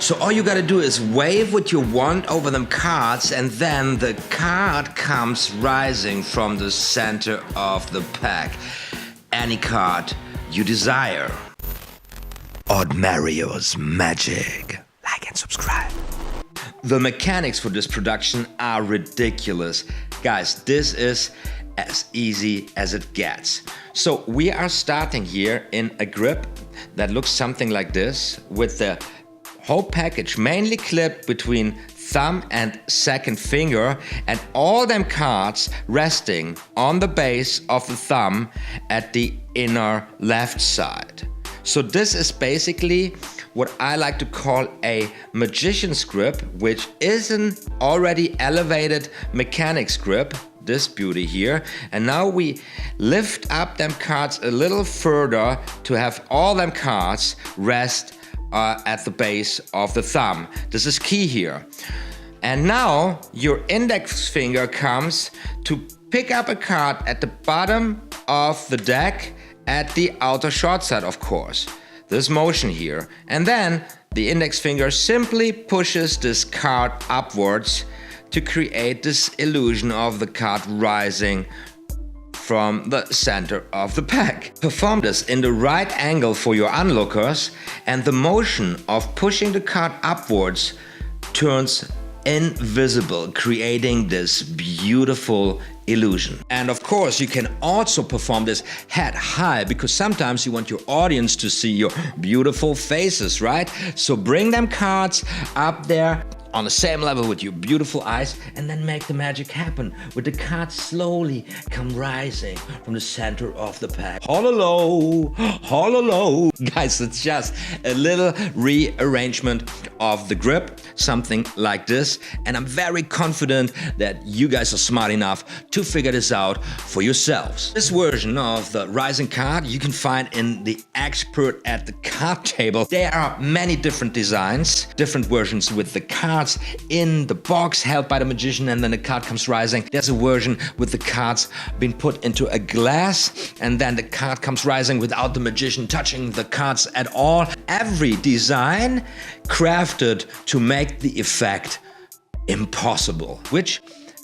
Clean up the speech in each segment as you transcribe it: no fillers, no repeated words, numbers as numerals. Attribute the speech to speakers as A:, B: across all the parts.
A: So all you gotta do is wave what you want over them cards, and then the card comes rising from the center of the pack. Any card you desire. OTHMARIUS Magic. Like and subscribe. The mechanics for this production are ridiculous. Guys, this is as easy as it gets. So we are starting here in a grip that looks something like this, with the whole package mainly clipped between thumb and second finger, and all them cards resting on the base of the thumb at the inner left side. So this is basically what I like to call a magician's grip, which is an already elevated mechanics grip, this beauty here. And now we lift up them cards a little further to have all them cards rest at the base of the thumb. This is key here. And now your index finger comes to pick up a card at the bottom of the deck at the outer short side, of course. This motion here. And then the index finger simply pushes this card upwards to create this illusion of the card rising from the center of the pack. Perform this in the right angle for your onlookers, and the motion of pushing the card upwards turns invisible, creating this beautiful illusion. And of course, you can also perform this head high, because sometimes you want your audience to see your beautiful faces, right? So bring them cards up there on the same level with your beautiful eyes, and then make the magic happen with the cards slowly come rising from the center of the pack. Hollow, hollow. Guys, it's just a little rearrangement of the grip, something like this. And I'm very confident that you guys are smart enough to figure this out for yourselves. This version of the rising card you can find in the Expert at the Card table. There are many different designs, different versions with the cards in the box held by the magician, and then the card comes rising. There's a version with the cards being put into a glass, and then the card comes rising without the magician touching the cards at all. Every design crafted to make the effect impossible, which,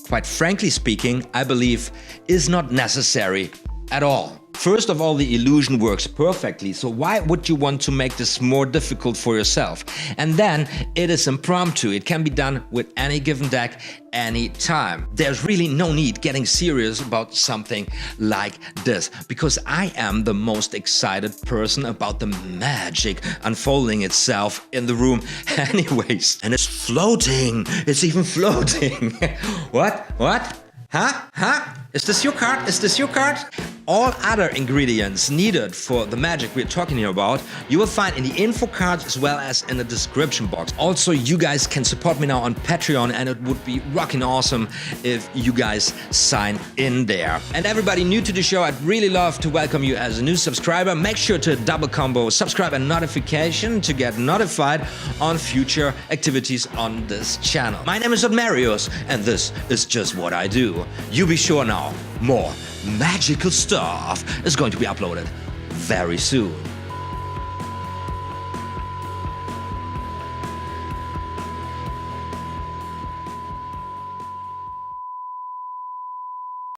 A: quite frankly speaking, I believe is not necessary at all. First of all, the illusion works perfectly, so why would you want to make this more difficult for yourself? And then it is impromptu. It can be done with any given deck, any time. There's really no need getting serious about something like this, because I am the most excited person about the magic unfolding itself in the room anyways. And it's floating. It's even floating. What? Huh? Is this your card? Is this your card? All other ingredients needed for the magic we're talking here about, you will find in the info cards as well as in the description box. Also, you guys can support me now on Patreon, and it would be rocking awesome if you guys sign in there. And everybody new to the show, I'd really love to welcome you as a new subscriber. Make sure to double combo subscribe and notification to get notified on future activities on this channel. My name is OTHMARIUS, and this is just what I do. You be sure now, more magical stuff is going to be uploaded very soon.